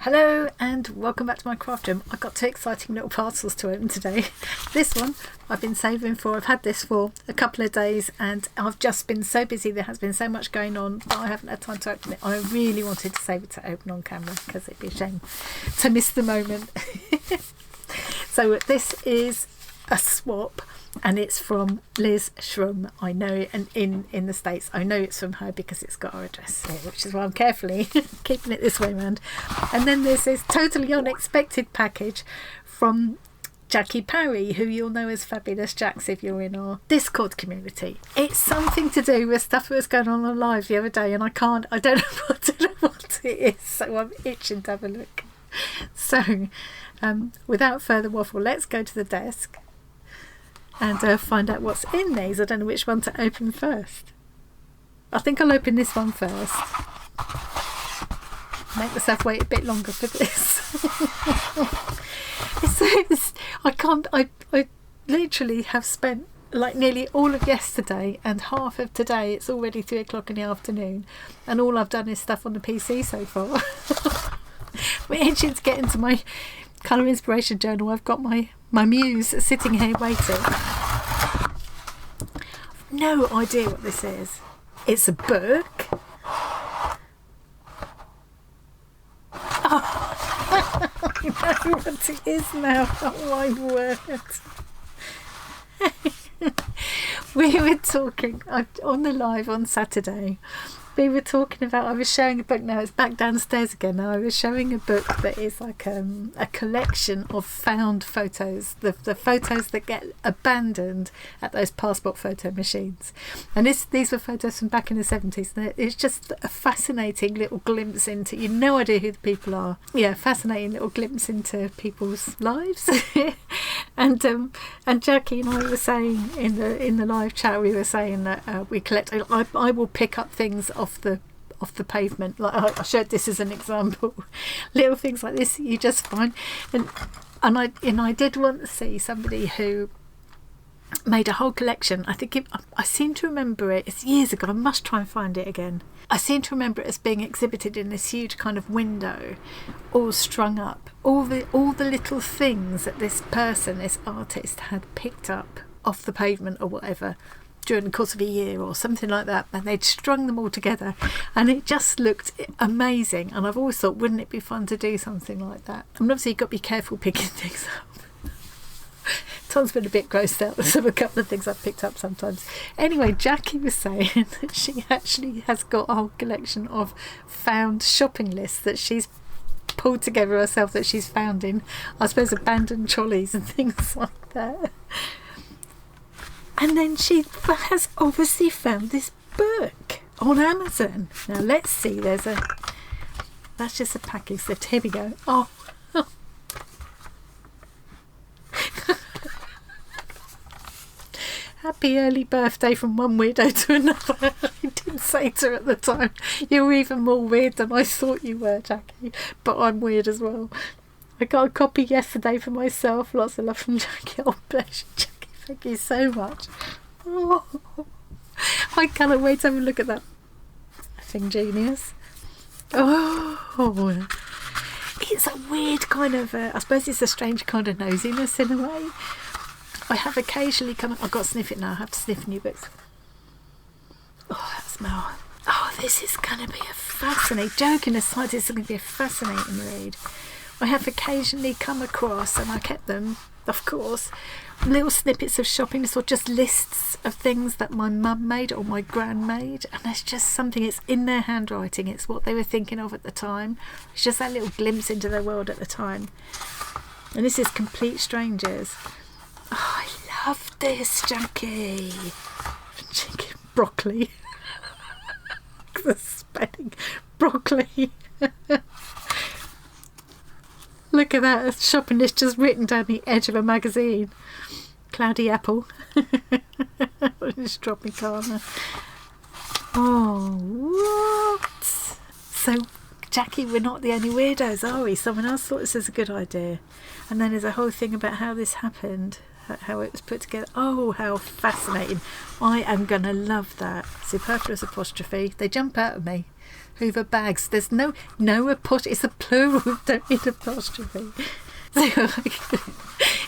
Hello and welcome back to my craft room. I've got two exciting little parcels to open today. This one I've been saving for, I've had this for a couple of days and I've just been so busy, there has been so much going on that I haven't had time to open it. I really wanted to save it to open on camera because it'd be a shame to miss the moment. So this is a swap and it's from Liz Shrum. I know, and in the States I know it's from her because it's got our address here, which is why I'm carefully keeping it this way round. And then there's this totally unexpected package from Jackie Parry, who you'll know as Fabulous Jaxx if you're in our Discord community. It's something to do with stuff that was going on live the other day, and I don't know what it is, so I'm itching to have a look. So without further waffle, let's go to the desk and find out what's in these. I don't know which one to open first. I think I'll open this one first. Make myself wait a bit longer for this. I literally have spent like nearly all of yesterday and half of today. It's already 3 o'clock in the afternoon and all I've done is stuff on the PC so far. We're itching to get into my colour inspiration journal. I've got my muse sitting here waiting. I've no idea what this is. It's a book. Oh, I know what it is now. Oh my word. We were talking on the live on Saturday. We were talking about, I was showing a book, now it's back downstairs again. Now I was showing a book that is like a collection of found photos, the photos that get abandoned at those passport photo machines. And these were photos from back in the 70s. And it's just a fascinating little glimpse into, you have no idea who the people are. Yeah, fascinating little glimpse into people's lives. And Jackie and I were saying in the live chat, we were saying that we collect. I will pick up things off the pavement. Like I showed this as an example. Little things like this you just find. And I did want to see somebody who made a whole collection. I seem to remember it. It's years ago. I must try and find it again. I seem to remember it as being exhibited in this huge kind of window, all strung up. All the little things that this artist, had picked up off the pavement or whatever during the course of a year or something like that, and they'd strung them all together, and it just looked amazing. And I've always thought, wouldn't it be fun to do something like that? I mean, obviously you've got to be careful picking things up. Tom's been a bit grossed out with a couple of things I've picked up sometimes. Anyway, Jackie was saying that she actually has got a whole collection of found shopping lists that she's pulled together herself, that she's found in, I suppose, abandoned trolleys and things like that. And then she has obviously found this book on Amazon. Now let's see, that's just a packing slip. Here we go. Oh. Happy early birthday from one weirdo to another. I did say to her at the time, you're even more weird than I thought you were, Jackie, but I'm weird as well. I got a copy yesterday for myself. Lots of love from Jackie. Oh, bless you, Jackie. Thank you so much. Oh, I cannot wait to have a look at that. I think genius. Oh, it's a weird kind of, I suppose it's a strange kind of nosiness in a way. I have occasionally I've got to sniff it now. I have to sniff new books. Oh, that smell. Oh, this is going to be a fascinating, joking aside, this is going to be a fascinating read. I have occasionally come across, and I kept them, of course, little snippets of shopping lists or just lists of things that my mum made or my gran made, and there's just something, it's in their handwriting, it's what they were thinking of at the time. It's just that little glimpse into their world at the time. And this is complete strangers. Oh, I love this, Jackie. Chicken broccoli. The spelling. Broccoli. Look at that. A shopping list just written down the edge of a magazine. Cloudy apple. Just drop me karma. Oh, what? So, Jackie, we're not the only weirdos, are we? Someone else thought this was a good idea. And then there's a whole thing about how this happened. How it was put together. Oh, how fascinating. I am going to love that. Superfluous apostrophe. They jump out of me. Hoover bags. There's no apostrophe. It's a plural. Don't need apostrophe. So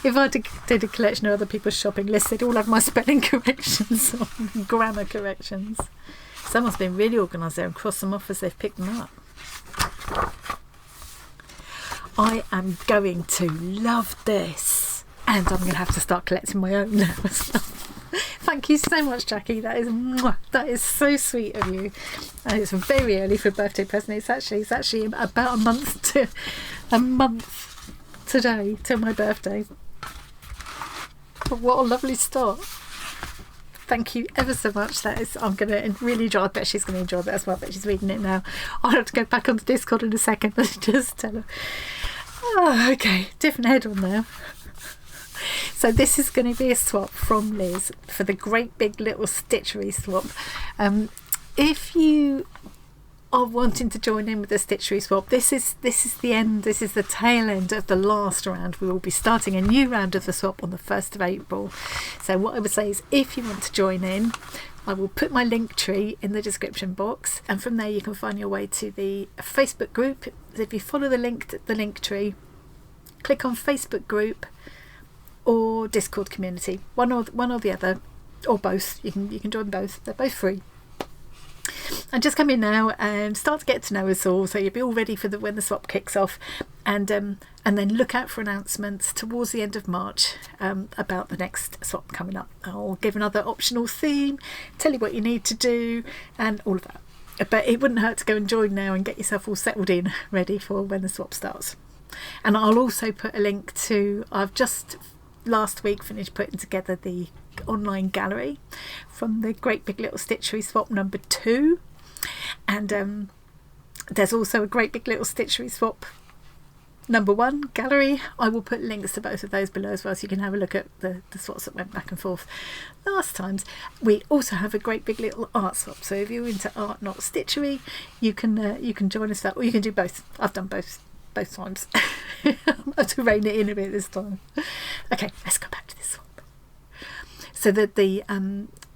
if I did a collection of other people's shopping lists, they'd all have my spelling corrections on, grammar corrections. Someone's been really organised there and crossed them off as they've picked them up. I am going to love this, and I'm going to have to start collecting my own now as well. Thank you so much, Jackie. That is so sweet of you. And it's very early for a birthday present. It's actually about a month today till my birthday. But what a lovely start. Thank you ever so much. I'm going to really enjoy. I bet she's going to enjoy that as well. I bet she's reading it now. I'll have to go back onto Discord in a second and just tell her. Oh, okay, different head on now. So this is going to be a swap from Liz for the Great Big Little Stitchery Swap. If you are wanting to join in with the Stitchery Swap, this is the end. This is the tail end of the last round. We will be starting a new round of the swap on the 1st of April. So what I would say is, if you want to join in, I will put my link tree in the description box, and from there you can find your way to the Facebook group. If you follow the link tree, click on Facebook group or Discord community, one or the other, or both. You can join both. They're both free. And just come in now and start to get to know us all, so you'll be all ready for when the swap kicks off, and then look out for announcements towards the end of March about the next swap coming up. I'll give another optional theme, tell you what you need to do, and all of that. But it wouldn't hurt to go and join now and get yourself all settled in, ready for when the swap starts. And I'll also put a link to, I've just last week finished putting together the online gallery from the Great Big Little Stitchery Swap number 2, and there's also a Great Big Little Stitchery Swap number 1 gallery. I will put links to both of those below as well, so you can have a look at the swaps that went back and forth last times. We also have a Great Big Little art swap, so if you're into art, not stitchery, you can join us for that, or you can do both. I've done both times. I have to rein it in a bit this time. Okay, let's go back to this swap. So that the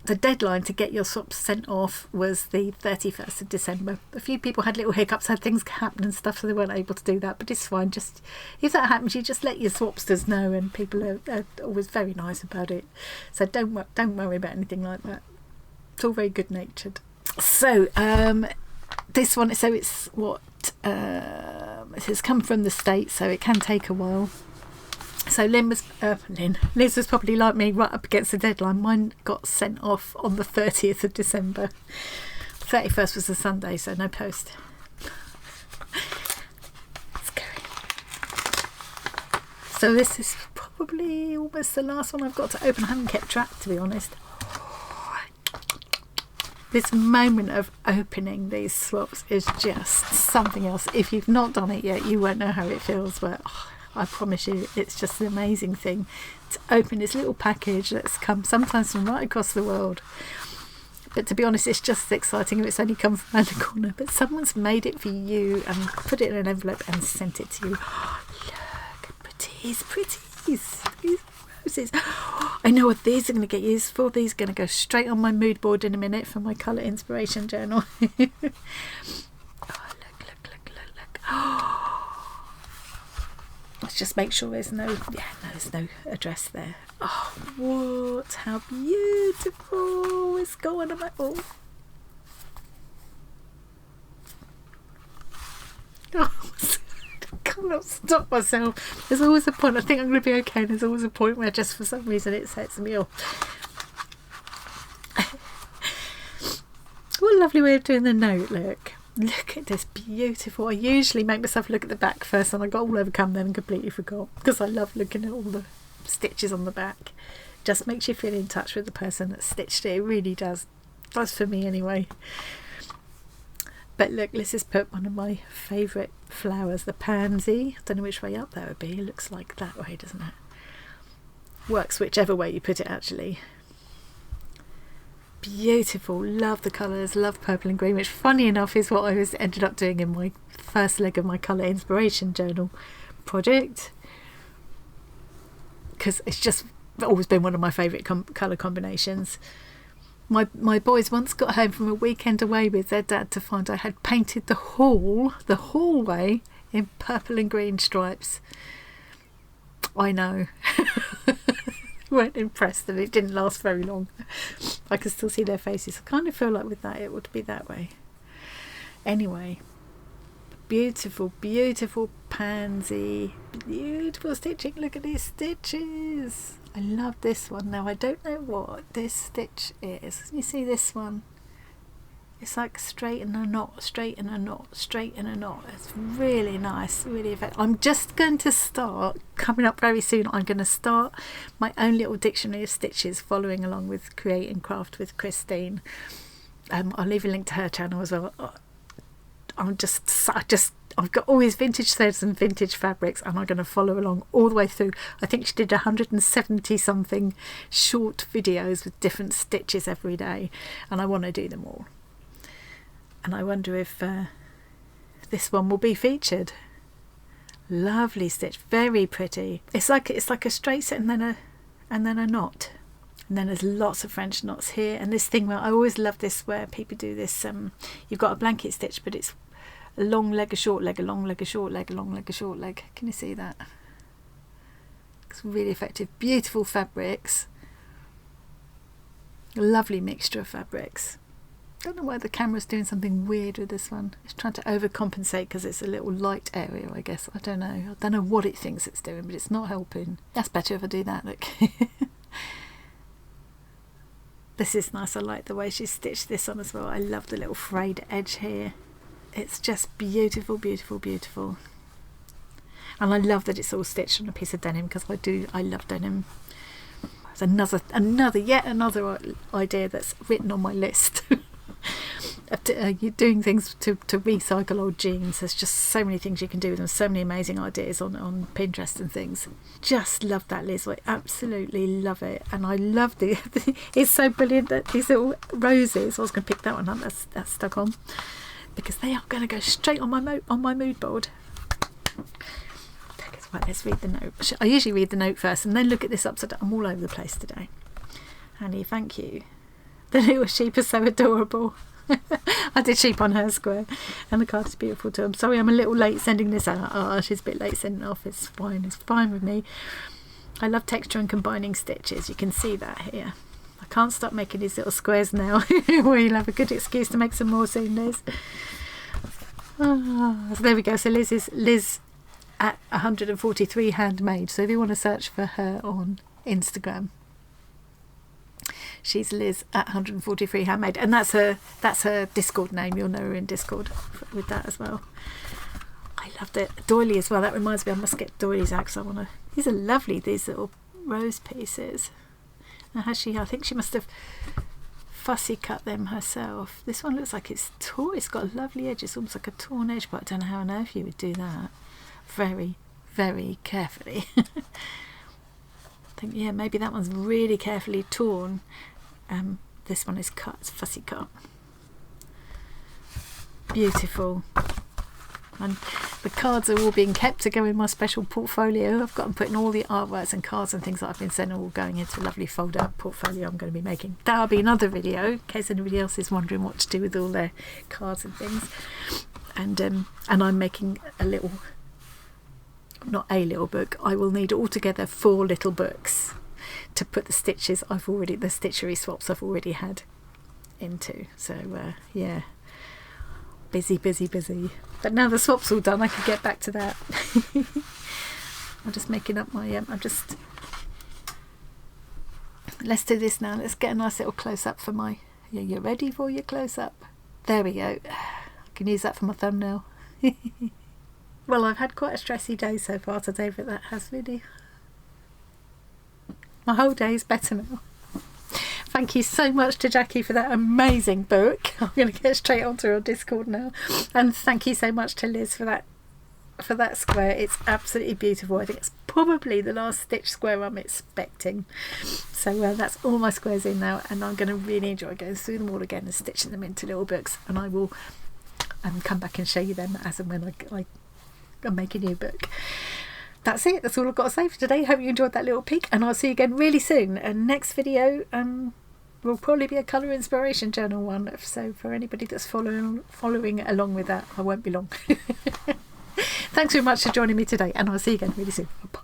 deadline to get your swaps sent off was the 31st of December. A few people had little hiccups, had things happen and stuff, so they weren't able to do that, but it's fine. Just if that happens, you just let your swapsters know, and people are always very nice about it. So don't worry about anything like that. It's all very good natured. So this one, so it's what it has come from the States, so it can take a while. So Liz was probably like me, right up against the deadline. Mine got sent off on the 30th of December. 31st was a Sunday, so no post. Let's go. So this is probably almost the last one I've got to open. I haven't kept track, to be honest. This moment of opening these swaps is just something else. If you've not done it yet, you won't know how it feels, but I promise you, it's just an amazing thing to open this little package that's come sometimes from right across the world. But to be honest, it's just as exciting if it's only come from around the corner. But someone's made it for you and put it in an envelope and sent it to you. Oh, look, pretties. These roses. I know what these are going to get used for. These are going to go straight on my mood board in a minute for my colour inspiration journal. Oh, look. Let's just make sure there's no address there. Oh, what? How beautiful. It's going on my... Oh, I cannot stop myself. There's always a point. I think I'm going to be okay. There's always a point where just for some reason it sets me off. What a lovely way of doing the note, look. Look at this, beautiful. I usually make myself look at the back first, and I got all overcome then and completely forgot, because I love looking at all the stitches on the back. Just makes you feel in touch with the person that stitched it. It really does. Does for me anyway. But look, Liz has put one of my favourite flowers, the pansy. I don't know which way up that would be. It looks like that way, doesn't it? Works whichever way you put it, actually. Beautiful. Love the colours. Love purple and green, which funny enough is what I ended up doing in my first leg of my colour inspiration journal project, because it's just always been one of my favourite colour combinations. My boys once got home from a weekend away with their dad to find I had painted the hallway in purple and green stripes. I know. Weren't impressed, and it didn't last very long. I can still see their faces. I kind of feel like with that it would be that way. Anyway, beautiful, beautiful pansy, beautiful stitching. Look at these stitches. I love this one. Now I don't know what this stitch is. You see this one? It's like straight in a knot, straight in a knot, straight in a knot. It's really nice, really effective. I'm just going to start, coming up very soon, I'm going to start my own little dictionary of stitches, following along with Create and Craft with Christine. I'll leave a link to her channel as well. I've got all these vintage threads and vintage fabrics, and I'm going to follow along all the way through. I think she did 170 something short videos with different stitches every day, and I want to do them all. And I wonder if this one will be featured. Lovely stitch, very pretty. It's like a straight set and then a knot, and then there's lots of French knots here. And this thing where I always love this, where people do this. You've got a blanket stitch, but it's a long leg, a short leg, a long leg, a short leg, a long leg, a short leg. Can you see that? It's really effective. Beautiful fabrics. A lovely mixture of fabrics. Don't know why the camera's doing something weird with this one. It's trying to overcompensate because it's a little light area, I guess. I don't know what it thinks it's doing, but it's not helping. That's better if I do that, look. This is nice. I like the way she stitched this on as well. I love the little frayed edge here. It's just beautiful, beautiful, beautiful. And I love that it's all stitched on a piece of denim, because I love denim. It's yet another idea that's written on my list. You're doing things to recycle old jeans. There's just so many things you can do with them, so many amazing ideas on Pinterest and things. Just love that, Liz. I absolutely love it. And I love it's so brilliant that these little roses, I was going to pick that one up, that's stuck on, because they are going to go straight on my mood board. Right, let's read the note. I usually read the note first and then look at this upside down. I'm all over the place today. Annie, thank you. The little sheep are so adorable. I did sheep on her square, and the card is beautiful too. I'm sorry I'm a little late sending this out. Oh, she's a bit late sending it off. It's fine with me. I love texture and combining stitches. You can see that here. I can't stop making these little squares now. We'll have a good excuse to make some more soon, Liz. So there we go. So Liz at 143 handmade. So if you want to search for her on Instagram, she's Liz at 143 handmade, and that's her Discord name. You'll know her in Discord with that as well. I loved it. Doily as well. That reminds me, I must get doilies out, because these are lovely, these little rose pieces. Now I think she must have fussy cut them herself. This one looks like it's torn. It's got a lovely edge. It's almost like a torn edge, but I don't know how on earth you would do that. Very, very carefully. I think, yeah, maybe that one's really carefully torn. This one is cut, it's fussy cut. Beautiful. And the cards are all being kept to go in my special portfolio. I've got them putting all the artworks and cards and things that I've been sending, all going into a lovely fold-out portfolio I'm going to be making. That'll be another video in case anybody else is wondering what to do with all their cards and things. And I'm making not a little book. I will need altogether 4 little books to put the stitches the stitchery swaps I've already had into. So yeah, busy. But now the swap's all done, I can get back to that. I'm just making up my let's do this now. Let's get a nice little close-up for my... You ready for your close-up? There we go. I can use that for my thumbnail. Well, I've had quite a stressy day so far today, but that has really... My whole day is better now. Thank you so much to Jackie for that amazing book. I'm going to get straight onto her Discord now. And thank you so much to Liz for that square. It's absolutely beautiful. I think it's probably the last stitch square I'm expecting. So that's all my squares in now, and I'm going to really enjoy going through them all again and stitching them into little books. And I will come back and show you them as and when I make a new book. That's it. That's all I've got to say for today. Hope you enjoyed that little peek, and I'll see you again really soon. And next video, will probably be a colour inspiration journal one. So for anybody that's following along with that, I won't be long. Thanks very much for joining me today, and I'll see you again really soon. Bye.